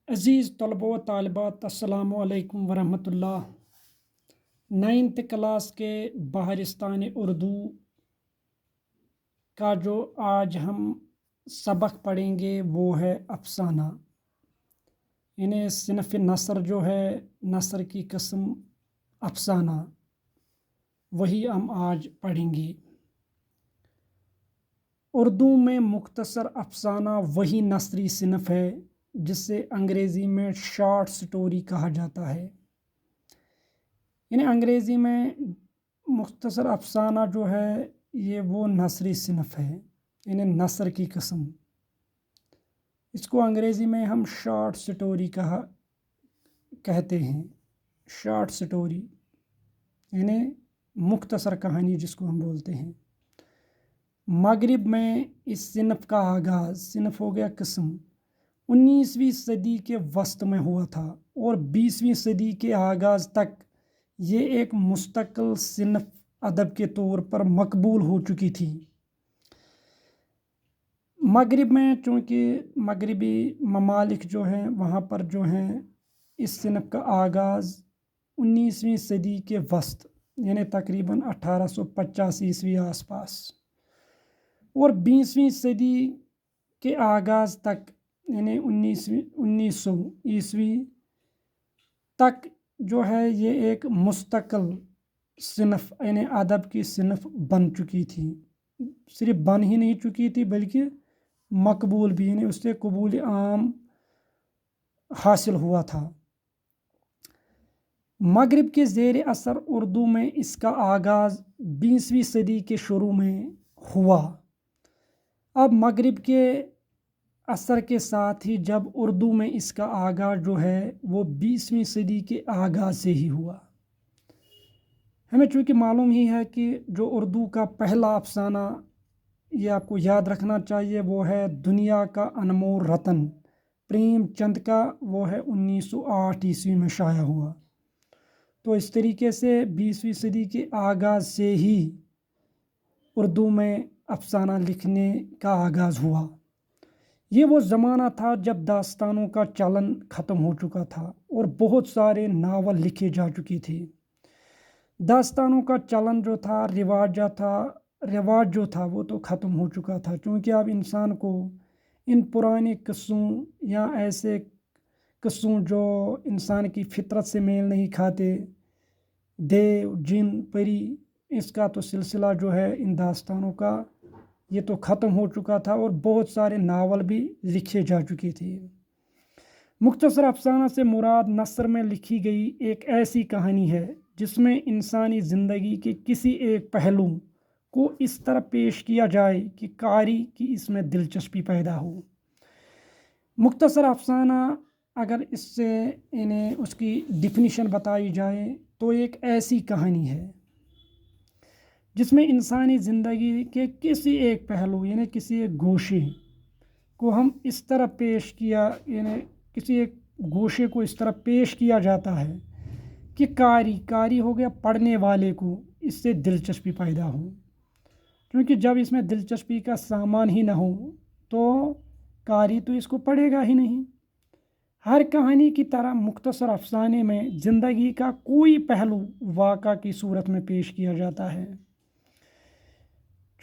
अज़ीज़ तलबा व तालिबात अस्सलामु अलैकुम वरहमतुल्लाह। 9th क्लास के बहरिस्तान उर्दू का जो आज हम सबक पढ़ेंगे वो है अफसाना। इन्हें सिनफ़ नसर जो है, नसर की किस्म अफसाना, वही हम आज पढ़ेंगे। उर्दू में मुख्तसर अफसाना वही नसरी सिनफ़ है जिसे अंग्रेज़ी में शॉर्ट स्टोरी कहा जाता है। यानी अंग्रेज़ी में मुख्तसर अफसाना जो है ये वो नसरी सिनफ़ है, यानी नसर की किस्म। इसको अंग्रेज़ी में हम शॉर्ट स्टोरी कहते हैं। शॉर्ट स्टोरी यानी मुख्तसर कहानी जिसको हम बोलते हैं। मगरिब में इस सिनफ़ का आगाज़, सिनफ़ हो गया किस्म, 19वीं सदी के वस्त में हुआ था और 20वीं सदी के आगाज़ तक ये एक मुस्तकिल सिनफ़ अदब के तौर पर मकबूल हो चुकी थी। मगरिब में चूँकि मगरिबी ममालिक जो हैं वहाँ पर जो हैं इस सिनफ़ का आगाज़ 19वीं सदी के वस्त यानी तकरीबन 1850 ईस्वी आसपास और 20वीं सदी के आगाज़ तक यानी 1900 ईस्वी तक जो है ये एक मुस्तकिल सिनफ़ यानी अदब की सिनफ़ बन चुकी थी। सिर्फ बन ही नहीं चुकी थी बल्कि मकबूल भी, यानी उससे कबूल आम हासिल हुआ था। मगरिब के ज़ेर असर उर्दू में इसका आगाज़ 20वीं सदी के शुरू में हुआ। अब मगरिब के असर के साथ ही जब उर्दू में इसका आगाज़ जो है वो 20वीं सदी के आगाज़ से ही हुआ। हमें चूँकि मालूम ही है कि जो उर्दू का पहला अफसाना ये आपको याद रखना चाहिए वो है दुनिया का अनमोल रतन, प्रेमचंद का, वो है 1908 ईस्वी में शाया हुआ। तो इस तरीके से 20वीं सदी के आगाज़ से ही उर्दू में अफसाना लिखने का आगाज़ हुआ। ये वो ज़माना था जब दास्तानों का चलन ख़त्म हो चुका था और बहुत सारे नावल लिखे जा चुके थे। दास्तानों का चलन जो था, रिवाज जो था वो तो ख़त्म हो चुका था, क्योंकि अब इंसान को इन पुराने किस्सों या ऐसे किस्सों जो इंसान की फितरत से मेल नहीं खाते, देव जिन परी, इसका तो सिलसिला जो है इन दास्तानों का ये तो ख़त्म हो चुका था और बहुत सारे नावल भी लिखे जा चुके थे। मुख्तसर अफसाना से मुराद नस्र में लिखी गई एक ऐसी कहानी है जिसमें इंसानी ज़िंदगी के किसी एक पहलू को इस तरह पेश किया जाए कि कारी की इसमें दिलचस्पी पैदा हो। मुख्तसर अफसाना अगर इससे इन्हें उसकी डिफिनीशन बताई जाए तो एक ऐसी कहानी है जिसमें इंसानी ज़िंदगी के किसी एक पहलू यानी किसी एक गोशे को हम इस तरह पेश किया, यानी किसी एक गोशे को इस तरह पेश किया जाता है कि कारी हो गया पढ़ने वाले को इससे दिलचस्पी पैदा हो। क्योंकि जब इसमें दिलचस्पी का सामान ही ना हो तो कारी तो इसको पढ़ेगा ही नहीं। हर कहानी की तरह मुख्तसर अफसाने में ज़िंदगी का कोई पहलू वाक़ा की सूरत में पेश किया जाता है।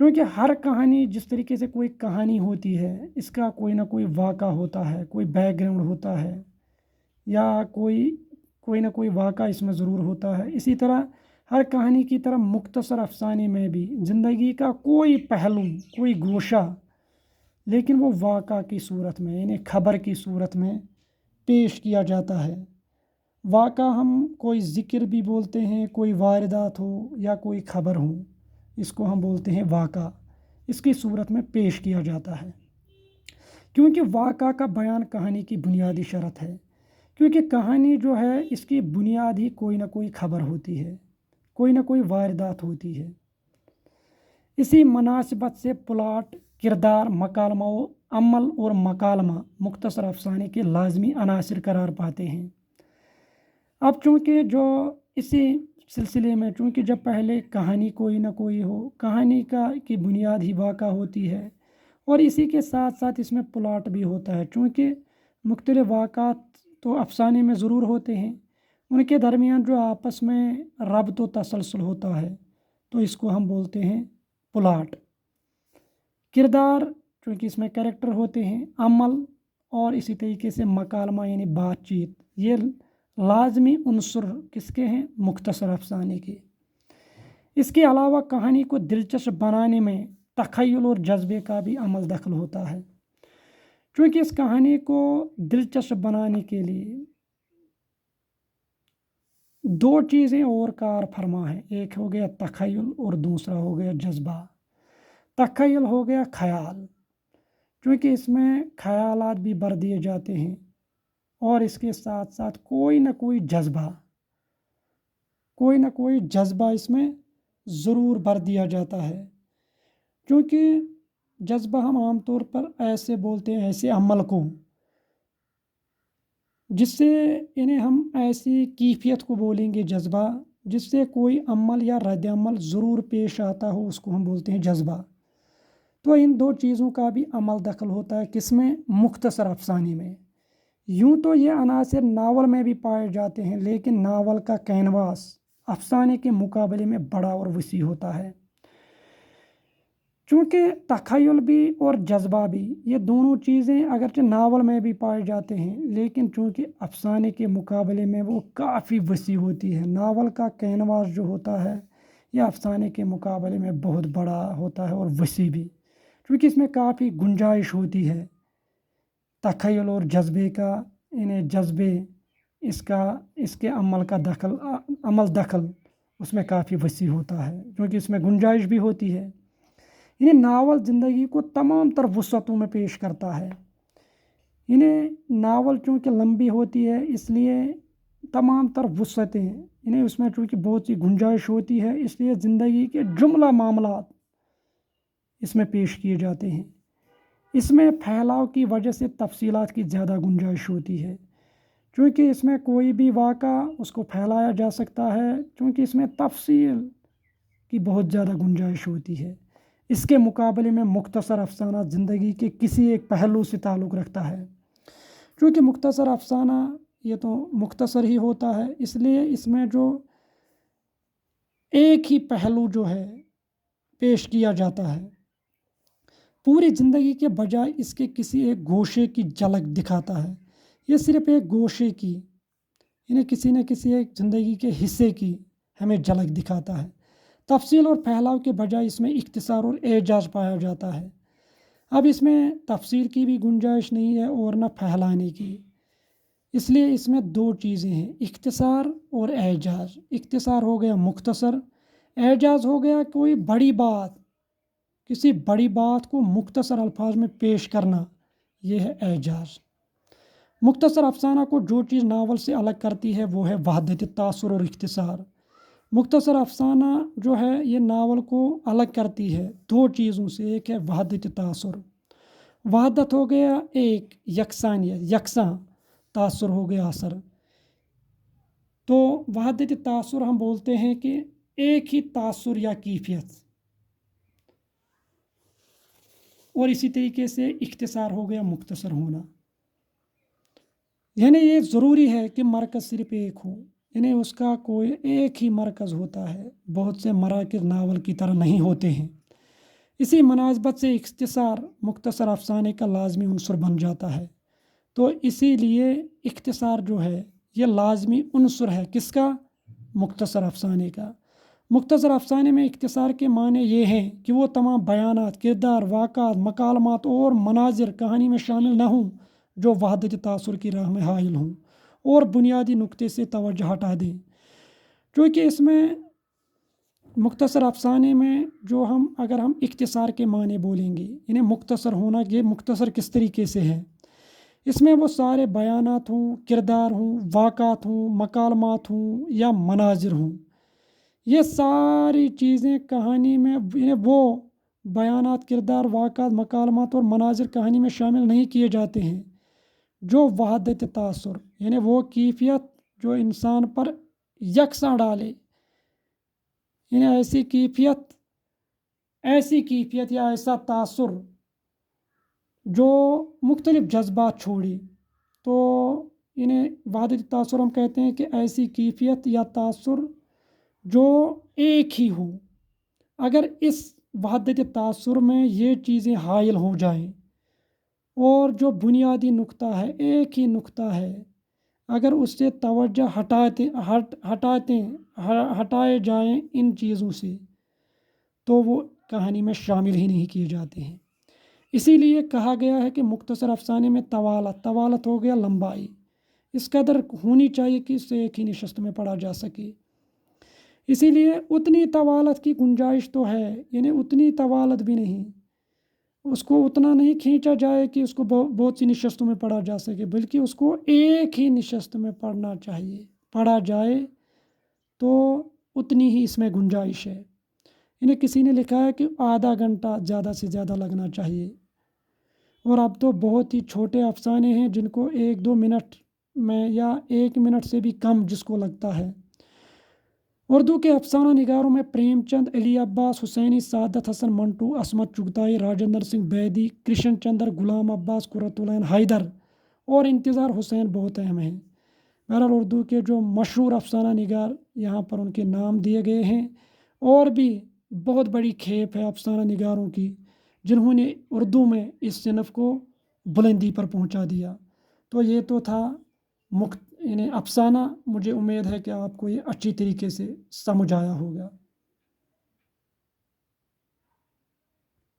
क्योंकि हर कहानी जिस तरीके से कोई कहानी होती है इसका कोई ना कोई वाक़ा होता है, कोई बैकग्राउंड होता है या कोई ना कोई वाक़ा इसमें ज़रूर होता है। इसी तरह हर कहानी की तरह मुख्तसर अफसाने में भी ज़िंदगी का कोई पहलू, कोई गोशा, लेकिन वो वाक़ा की सूरत में यानी ख़बर की सूरत में पेश किया जाता है। वाक़ा हम कोई ज़िक्र भी बोलते हैं, कोई वारदात हो या कोई ख़बर हो, इसको हम बोलते हैं वाक़ा। इसकी सूरत में पेश किया जाता है क्योंकि वाक़ा का बयान कहानी की बुनियादी शर्त है। क्योंकि कहानी जो है इसकी बुनियाद ही कोई ना कोई ख़बर होती है, कोई ना कोई वारदात होती है। इसी मुनासिबत से प्लॉट, किरदार, मकालमा, अमल और मकालमा मुख्तसर अफसाने के लाजमी अनासिर करार पाते हैं। अब चूँकि जो इसी सिलसिले में चूँकि जब पहले कहानी कोई ना कोई हो, कहानी की बुनियाद ही वाक़ा होती है और इसी के साथ साथ इसमें प्लॉट भी होता है। चूँकि मुख्तलिफ वाक़ात तो अफसाने में ज़रूर होते हैं, उनके दरमियान जो आपस में रब्त व तसलसल होता है तो इसको हम बोलते हैं प्लॉट। किरदार चूँकि इसमें कैरेक्टर होते हैं, अमल और इसी तरीके से मकालमा यानी बातचीत, ये लाजमी उनसुर किसके हैं? मुख्तसर अफसाने के। इसके अलावा कहानी को दिलचस्प बनाने में तख़य्युल और जज्बे का भी अमल दखल होता है। क्योंकि इस कहानी को दिलचस्प बनाने के लिए दो चीज़ें और कार फरमा है, एक हो गया तख़य्युल और दूसरा हो गया जज्बा। तख़य्युल हो गया ख्याल, क्योंकि इसमें ख्यालात भी भर दिए जाते हैं और इसके साथ साथ कोई ना कोई जज्बा इसमें ज़रूर भर दिया जाता है। क्योंकि जज्बा हम आम तौर पर ऐसे बोलते हैं ऐसे अमल को जिससे इन्हें हम ऐसी कैफियत को बोलेंगे जज्बा, जिससे कोई अमल या रद्द अमल ज़रूर पेश आता हो, उसको हम बोलते हैं जज्बा। तो इन दो चीज़ों का भी अमल दखल होता है किसमें? मुख्तसर अफसाने में। यूँ तो ये अनासर नावल में भी पाए जाते हैं, लेकिन नावल का कैनवास अफसाने के मुकाबले में बड़ा और वसी होता है। चूँकि तख़य्युल भी और जज्बा भी ये दोनों चीज़ें अगरचे नावल में भी पाए जाते हैं, लेकिन चूँकि अफसाने के मुकाबले में वो काफ़ी वसी होती है। नावल का कैनवास जो होता है ये अफसाने के मुकाबले में बहुत बड़ा होता है और वसी भी, क्योंकि इसमें काफ़ी गुंजाइश होती है तख़य्युल और जज्बे का। इन्हें जज्बे इसके अमल दखल उसमें काफ़ी वसी होता है, क्योंकि इसमें गुंजाइश भी होती है। इन्हें नावल ज़िंदगी को तमाम तर वसअतों में पेश करता है। इन्हें नावल चूँकि लंबी होती है इसलिए तमाम तर वसअतें, इन्हें उसमें चूँकि बहुत सी गुंजाइश होती है इसलिए ज़िंदगी के जुमला मामलात इसमें पेश किए जाते हैं। इसमें फैलाव की वजह से तफसीलात की ज़्यादा गुंजाइश होती है, क्योंकि इसमें कोई भी वाक़ा उसको फैलाया जा सकता है, क्योंकि इसमें तफसील की बहुत ज़्यादा गुंजाइश होती है। इसके मुकाबले में मुख्तसर अफसाना ज़िंदगी के किसी एक पहलू से ताल्लुक़ रखता है। क्योंकि मुख्तसर अफसाना ये तो मुख्तसर ही होता है, इसलिए इसमें जो एक ही पहलू जो है पेश किया जाता है, पूरी ज़िंदगी के बजाय इसके किसी एक गोशे की झलक दिखाता है। ये सिर्फ़ एक गोशे की, इन्हें किसी न किसी एक ज़िंदगी के हिस्से की हमें झलक दिखाता है। तफसील और फैलाव के बजाय इसमें इख्तिसार और एजाज पाया जाता है। अब इसमें तफसील की भी गुंजाइश नहीं है और न फैलाने की, इसलिए इसमें दो चीज़ें हैं, इख्तिसार और एजाज। इख्तिसार हो गया मुख्तसर, एजाज हो गया कोई बड़ी बात, किसी बड़ी बात को मुख्तसर अल्फाज में पेश करना, यह है एजाज। मुख्तसर अफसाना को जो चीज़ नावल से अलग करती है वो है वहदत तासुर और इख्तिसार। मुख्तसर अफसाना जो है ये नावल को अलग करती है दो चीज़ों से, एक है वहदत तासुर, वहदत हो गया एक यकसानियत, यकसा, तासुर हो गया असर। तो वहदत तासुर हम बोलते हैं कि एक ही तासुर या कैफियत, और इसी तरीके से इख्तिसार हो गया मुख्तसर होना। यानी ये ज़रूरी है कि मरकज़ सिर्फ एक हो, यानी उसका कोई एक ही मरकज़ होता है, बहुत से मराकज़ नावल की तरह नहीं होते हैं। इसी मुनासबत से इख्तिसार मुख्तसर अफसाने का लाजमी उनसर बन जाता है। तो इसीलिए इख्तिसार जो है ये लाजमी उनसर है किसका? मुख्तसर अफसाने का। मुख्तसर अफसाने में इख्तिसार के माने ये हैं कि वो तमाम बयानात, किरदार, वाक़ात, मकालमात और मनाजिर कहानी में शामिल न हों जो वहदत तासुर की राह में हाइल हों और बुनियादी नुक्ते से तवज्जो हटा दें। क्योंकि इसमें मुख्तसर अफसाने में जो अगर हम इख्तिसार के माने बोलेंगे, इन्हें मुख्तसर होना, ये मुख्तसर किस तरीके से है, इसमें वो सारे बयानात हों, किरदार हों, वाक़ात हों, मकालमात हों या मनाजिर हों, ये सारी चीज़ें कहानी में इन्हें वो बयानात, किरदार, वाक़ात, मकालमात और मनाजिर कहानी में शामिल नहीं किए जाते हैं जो वहदत तासुर, यानी वो कैफियत जो इंसान पर यकसा डाले, यानी ऐसी कैफियत या ऐसा तासुर जो मुख्तलिफ जज्बात छोड़े। तो انہیں وحدت تاثر ہم کہتے ہیں کہ ایسی کیفیت یا تاثر جو ایک ہی ہو. اگر اس وحدت تاثر میں یہ چیزیں حائل ہو جائیں اور جو بنیادی نقطہ ہے ایک ہی نقطہ ہے، اگر اس سے توجہ ہٹائے جائیں ان چیزوں سے تو وہ کہانی میں شامل ہی نہیں کیے جاتے ہیں. اسی لیے کہا گیا ہے کہ مختصر افسانے میں طوالت ہو گیا لمبائی، اس قدر ہونی چاہیے کہ اسے ایک ہی نشست میں پڑھا جا سکے. اسی لیے اتنی طوالت کی گنجائش تو ہے، یعنی اتنی طوالت بھی نہیں، اس کو اتنا نہیں کھینچا جائے کہ اس کو بہت سی نشستوں میں پڑھا جا سکے، بلکہ اس کو ایک ہی نشست میں پڑھنا چاہیے. پڑھا جائے تو اتنی ہی اس میں گنجائش ہے. انہیں کسی نے لکھا ہے کہ آدھا گھنٹہ زیادہ سے زیادہ لگنا چاہیے. اور اب تو بہت ہی چھوٹے افسانے ہیں جن کو 1-2 منٹ میں یا 1 منٹ سے بھی کم جس کو لگتا ہے. اردو کے افسانہ نگاروں میں پریم چند، علی عباس حسینی، سعادت حسن منٹو، عصمت چغتائی، راجندر سنگھ بیدی، کرشن چندر، غلام عباس قرۃ العین حیدر اور انتظار حسین بہت اہم ہیں. بہرحال اردو کے جو مشہور افسانہ نگار یہاں پر ان کے نام دیے گئے ہیں، اور بھی بہت بڑی کھیپ ہے افسانہ نگاروں کی جنہوں نے اردو میں اس صنف کو بلندی پر پہنچا دیا. تو یہ تو تھا افسانہ. مجھے امید ہے کہ آپ کو یہ اچھی طریقے سے سمجھ آیا ہوگا.